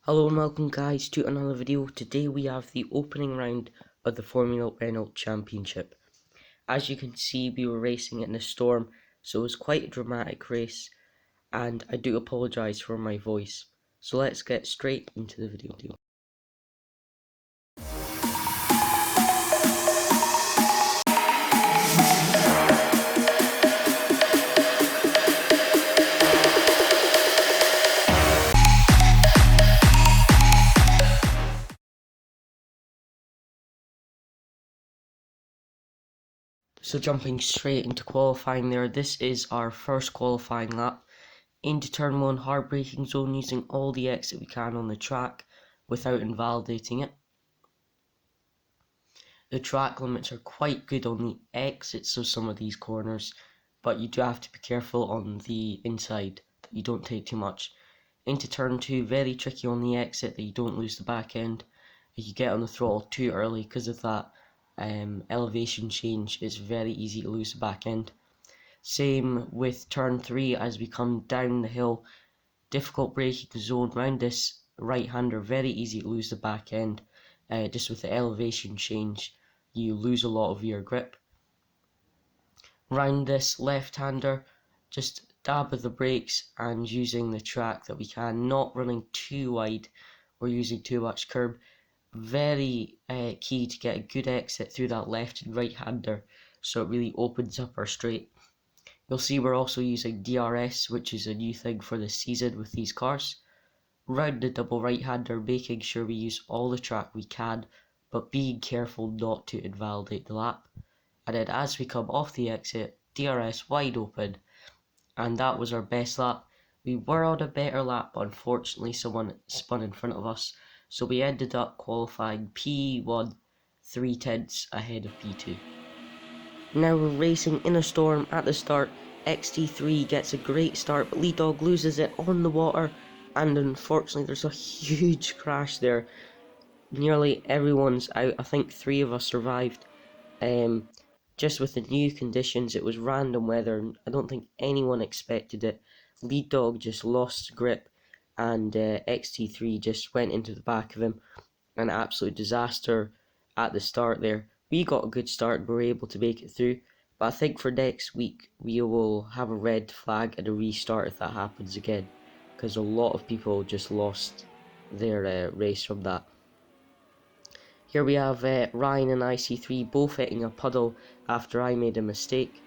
Hello and welcome guys to another video. Today we have the opening round of the Formula Renault Championship. As you can see, we were racing in a storm, so it was quite a dramatic race, and I do apologise for my voice. So let's get straight into the video. So jumping straight into qualifying there, this is our first qualifying lap. Into turn 1 hard braking zone, using all the exit we can on the track without invalidating it. The track limits are quite good on the exits of some of these corners, but you do have to be careful on the inside that you don't take too much. Into turn 2, very tricky on the exit that you don't lose the back end. If you get on the throttle too early because of that elevation change, it's very easy to lose the back end. Same with turn 3 as we come down the hill. Difficult braking zone round this right hander, very easy to lose the back end. Just with the elevation change, you lose a lot of your grip. Round this left hander, just dab of the brakes and using the track that we can, not running too wide or using too much curb. Very key to get a good exit through that left and right hander, so it really opens up our straight. You'll see we're also using DRS, which is a new thing for this season with these cars. Round the double right hander, making sure we use all the track we can, but being careful not to invalidate the lap. And then as we come off the exit, DRS wide open, and that was our best lap. We were on a better lap, but unfortunately someone spun in front of us, so we ended up qualifying P1 3/10 ahead of P2. Now we're racing in a storm at the start. XT3 gets a great start, but Lead Dog loses it on the water, and unfortunately there's a huge crash there. Nearly everyone's out. I think 3 of us survived. Just with the new conditions, it was random weather. I don't think anyone expected it. Lead Dog just lost grip, and XT3 just went into the back of him. An absolute disaster at the start there. We got a good start and were able to make it through, but I think for next week we will have a red flag and a restart if that happens again, because a lot of people just lost their race from that. Here we have Ryan and IC3 both hitting a puddle after I made a mistake.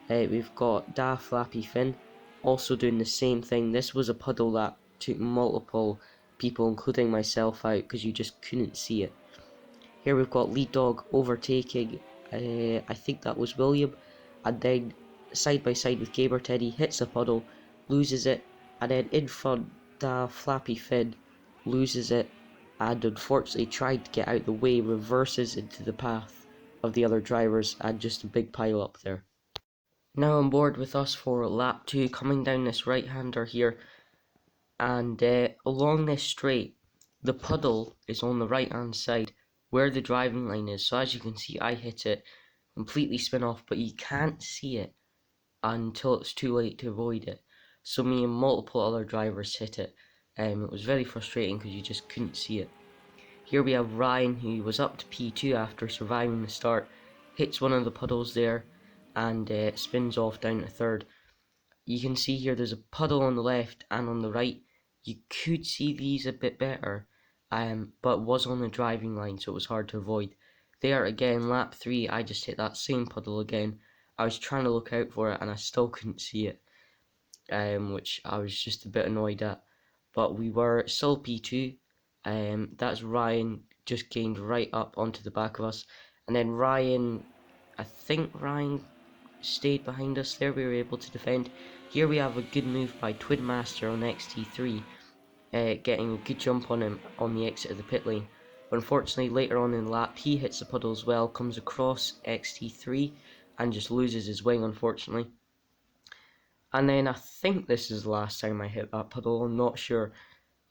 We've got Da Flappy Finn also doing the same thing. This was a puddle that took multiple people, including myself, out because you just couldn't see it. Here we've got Lead Dog overtaking, I think that was William, and then side by side with Gamer Teddy, hits a puddle, loses it, and then in front, Da Flappy Finn loses it, and unfortunately tried to get out the way, reverses into the path of the other drivers, and just a big pile up there. Now on board with us for lap 2, coming down this right hander here, and along this straight, the puddle is on the right hand side where the driving line is. So as you can see, I hit it, completely spin off, but you can't see it until it's too late to avoid it. So me and multiple other drivers hit it. It was very frustrating because you just couldn't see it. Here we have Ryan, who was up to P2 after surviving the start, hits one of the puddles there, and spins off down to third. You can see here there's a puddle on the left and on the right. You could see these a bit better, but was on the driving line, so it was hard to avoid. There again, lap 3, I just hit that same puddle again. I was trying to look out for it and I still couldn't see it, which I was just a bit annoyed at. But we were still P2. That's Ryan just gained right up onto the back of us, and then I think Ryan stayed behind us there. We were able to defend. Here we have a good move by Twin Master on XT3, getting a good jump on him on the exit of the pit lane. But unfortunately later on in the lap he hits the puddle as well, comes across XT3 and just loses his wing, unfortunately. And then I think this is the last time I hit that puddle, I'm not sure.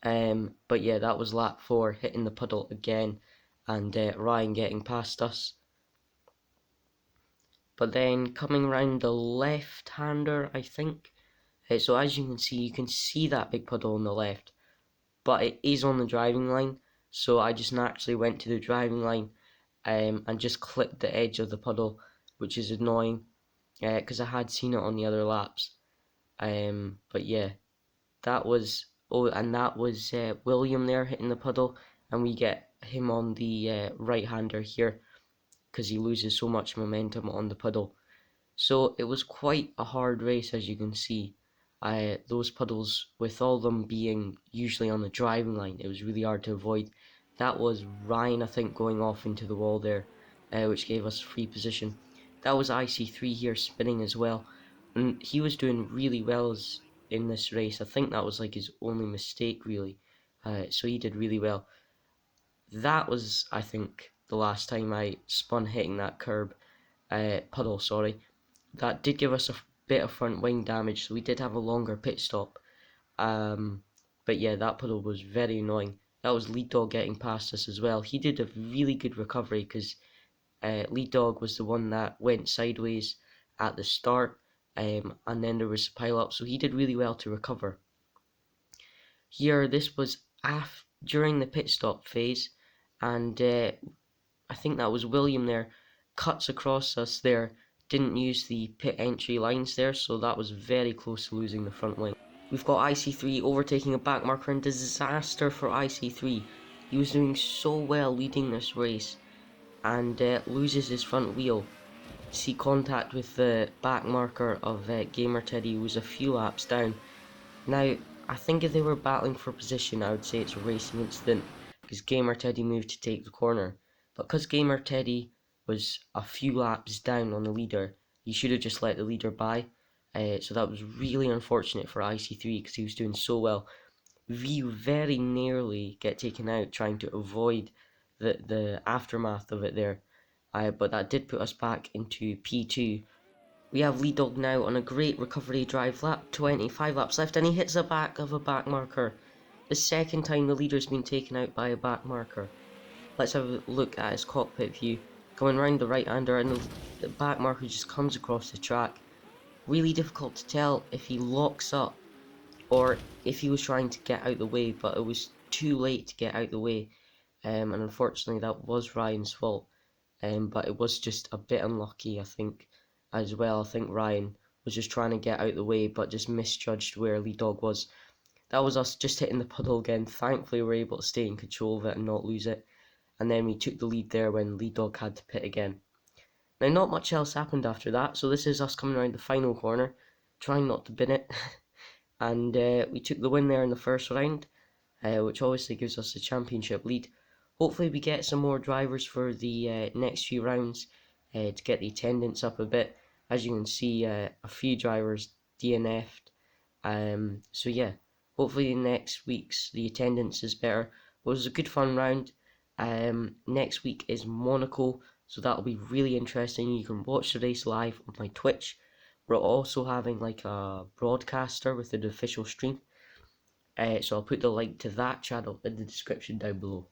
But yeah, that was lap 4, hitting the puddle again, and Ryan getting past us. But then coming around the left hander, I think. So as you can see that big puddle on the left. but it is on the driving line, so I just naturally went to the driving line and just clipped the edge of the puddle, which is annoying because I had seen it on the other laps. But yeah, that was William there hitting the puddle, and we get him on the right-hander here because he loses so much momentum on the puddle. So it was quite a hard race, as you can see. Those puddles, with all them being usually on the driving line, it was really hard to avoid. That was Ryan, I think, going off into the wall there, which gave us a free position. That was IC3 here spinning as well, and he was doing really well in this race. I think that was like his only mistake, really. So he did really well. That was, I think, the last time I spun hitting that puddle, sorry. That did give us a bit of front wing damage, so we did have a longer pit stop. But yeah, that puddle was very annoying. That was Lead Dog getting past us as well. He did a really good recovery because Lead Dog was the one that went sideways at the start, and then there was a pile up, so he did really well to recover. Here, this was during the pit stop phase, and I think that was William there, cuts across us there, didn't use the pit entry lines there, so that was very close to losing the front wing. We've got IC3 overtaking a back marker, and disaster for IC3. He was doing so well leading this race, and loses his front wheel. See contact with the back marker of Gamer Teddy, who was a few laps down. Now, I think if they were battling for position, I would say it's a racing incident, because Gamer Teddy moved to take the corner. But because Gamer Teddy was a few laps down on the leader, he should have just let the leader by. So that was really unfortunate for IC3 because he was doing so well. We very nearly get taken out trying to avoid the aftermath of it there. But that did put us back into P2. We have Lead Dog now on a great recovery drive, lap 25 laps left, and he hits the back of a back marker. The second time the leader's been taken out by a back marker. Let's have a look at his cockpit view. Going round the right-hander, and the back marker just comes across the track. Really difficult to tell if he locks up or if he was trying to get out the way, but it was too late to get out the way. And unfortunately that was Ryan's fault. But it was just a bit unlucky, I think, as well. I think Ryan was just trying to get out the way, but just misjudged where Lead Dog was. That was us just hitting the puddle again. Thankfully, we were able to stay in control of it and not lose it. And then we took the lead there when Lead Dog had to pit again. Now, not much else happened after that, so this is us coming around the final corner, trying not to bin it. And we took the win there in the first round, which obviously gives us the championship lead. Hopefully we get some more drivers for the next few rounds to get the attendance up a bit. As you can see, a few drivers DNF'd. So yeah, hopefully next week's the attendance is better. It was a good fun round. Next week is Monaco, so that'll be really interesting. You can watch the race live on my Twitch. We're also having like a broadcaster with an official stream. So I'll put the link to that channel in the description down below.